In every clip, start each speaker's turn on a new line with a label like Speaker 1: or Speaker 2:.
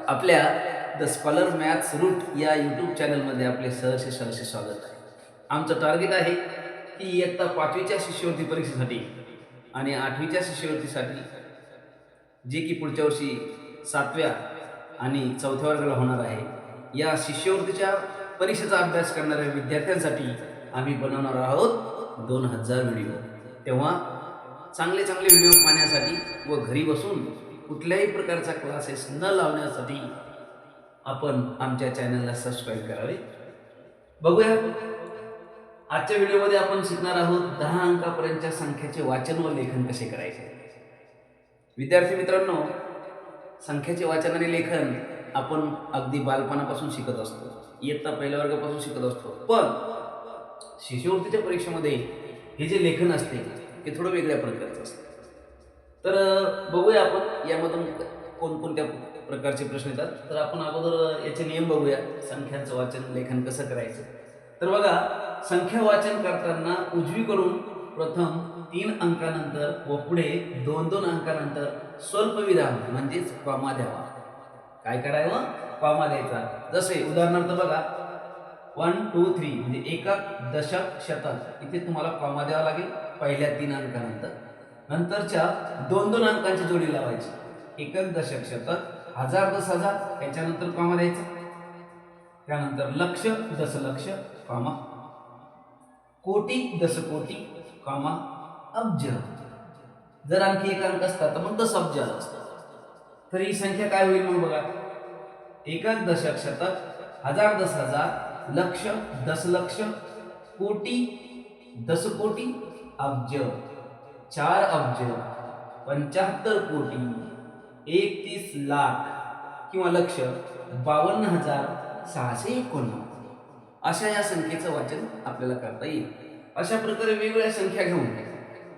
Speaker 1: आपल्या the scholar maths route या YouTube चॅनलमध्ये आपले सहर्ष स्वागत आहे. आमचं टार्गेट आहे की इयत्ता 5वीच्या शिष्यवृत्ती परीक्षेसाठी आणि 8वीच्या शिष्यवृत्तीसाठी जे की पुढच्या वर्षी 7व्या आणि 4थ्या वर्गाला होणार आहे, या शिष्यवृत्तीच्या परीक्षेचा अभ्यास करणाऱ्या विद्यार्थ्यांसाठी आम्ही बनवणार आहोत 2000 व्हिडिओ. तेव्हा चांगले व्हिडिओ पाहण्यासाठी व घरी बसून कुठल्याही प्रकारचा क्लासेस न लावण्यासाठी आपण आमच्या चॅनलला सबस्क्राईब करावे. बघूया, आजच्या व्हिडिओमध्ये आपण शिकणार आहोत 10 अंकापर्यंतच्या संख्येचे वाचन व लेखन कसे करायचे. विद्यार्थी मित्रांनो, संख्येचे वाचन आणि लेखन आपण अगदी बालपणापासून शिकत असतो, इयत्ता पहिल्या वर्गापासून शिकत असतो. पण शिष्यवृत्तीच्या परीक्षेमध्ये हे जे लेखन असते ते थोडं वेगळ्या प्रकारचं असतं. तर बघूया आपण यामधून कोणकोणत्या प्रकारचे प्रश्न येतात. तर आपण अगोदर याचे नियम बघूया, संख्यांचं वाचन लेखन कसं करायचं. तर बघा, संख्या वाचन करताना उजवीकडून प्रथम 3 अंकानंतर व पुढे 2-2 अंकानंतर स्वल्प विराम म्हणजेच कॉमा द्यावा. काय करावं? कॉमा द्यायचा. जसे उदाहरणार्थ बघा, 1 2 3 म्हणजे एकक दशक शतक, इथे तुम्हाला कॉमा द्यावा लागेल पहिल्या 3 अंकानंतर. नंतरच्या 2-2 अंकांची जोडी लावायची. एकक दशक शतक, हजार दशहजार याच्यानंतर कॉमा द्यायचा. त्यानंतर लक्ष दशलक्ष कॉमा, कोटी दशकोटी कॉमा, अब्ज. जर आणखी एक अंक असतात तर मग दशअब्ज असतात. तर ही संख्या काय होईल मग बघा, एकक दशक शतक, हजार दशहजार, लक्ष दशलक्ष, कोटी दशकोटी, अब्ज 4 अब्ज, 75 कोटी, 31 लाख किंवा लक्ष 52,689. अशा या संख्येचं वाचन आपल्याला करता येईल. अशा प्रकारे वेगवेगळ्या संख्या घेऊन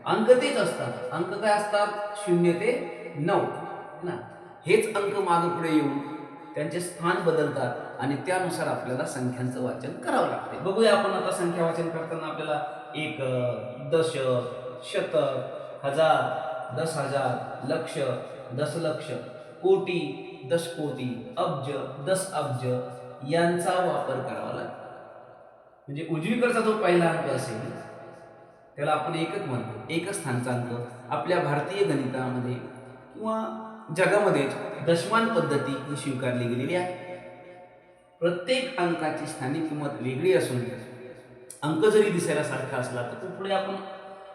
Speaker 1: अंक तेच असतात. अंक काय असतात? 0 ते 9 ना. हेच अंक मागे पुढे येऊन त्यांचे स्थान बदलतात आणि त्यानुसार आपल्याला संख्यांचं वाचन करावं लागते. बघूया आपण आता संख्या वाचन करताना आपल्याला एक दशक, शतक, हजार, दशहजार, लक्ष, दशलक्ष, कोटी, दशकोटी, अब्ज, दशअब्ज यांचा वापर करावा लागतो. म्हणजे उजवीकडचा जो पहिला अंक असेल त्याला आपण एकक म्हणतो. एकक स्थानचा अंक आपल्या भारतीय गणितामध्ये किंवा जगामध्ये दशमान पद्धती ही स्वीकारली गेलेली आहे. प्रत्येक अंकाची स्थानिक किंमत वेगळी असून अंक जरी दिसायला सारखा असला तर पुढे आपण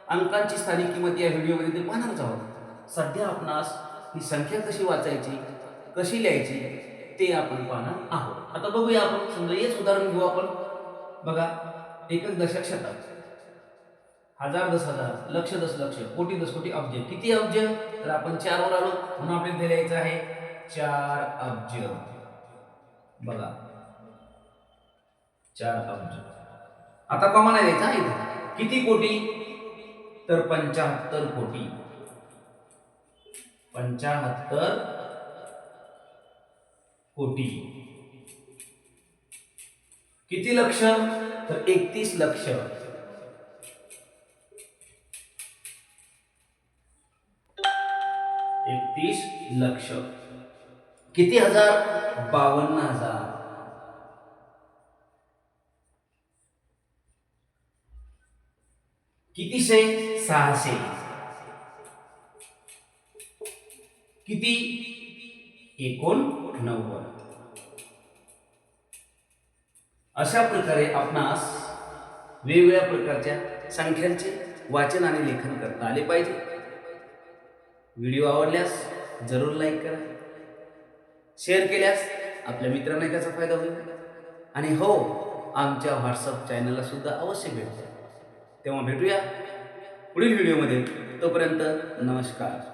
Speaker 1: अंकांची स्थानिक किंमत या व्हिडिओमध्ये ते पाहणारच आहोत. सध्या आपणास ही संख्या कशी वाचायची, कशी लिहायची ते आपण पाहणार आहोत. आता बघूया आपण, समजा हेच उदाहरण घेऊ आपण. बघा, एकक दशक शतक, हजार दशहजार, लक्ष दशलक्ष, कोटी दशकोटी, अब्ज. किती अब्ज? तर आपण 4 वर आलो म्हणून आपल्याला ते लिहायचं आहे 4 अब्ज. बघा, 4 अब्ज. आता कॉमा नाही द्यायचा इथे. किती कोटी? तर 75 कोटी. 75 कोटी. किती लक्ष? तर 31 लक्ष. 31 लक्ष. किती हजार? 52,000. किती शे? 600. किती? 89. अशा प्रकारे आपणास वेगवेगळ्या प्रकारच्या संख्यांचे वाचन आणि लेखन करता आले पाहिजे. व्हिडिओ आवडल्यास जरूर लाईक करा, शेअर केल्यास आपल्या मित्रांना त्याचा फायदा होईल. आणि हो, आमच्या व्हॉट्सअप चॅनलला सुद्धा अवश्य भेट द्या. तेव्हा भेटूया पुढील व्हिडिओमध्ये. तोपर्यंत नमस्कार.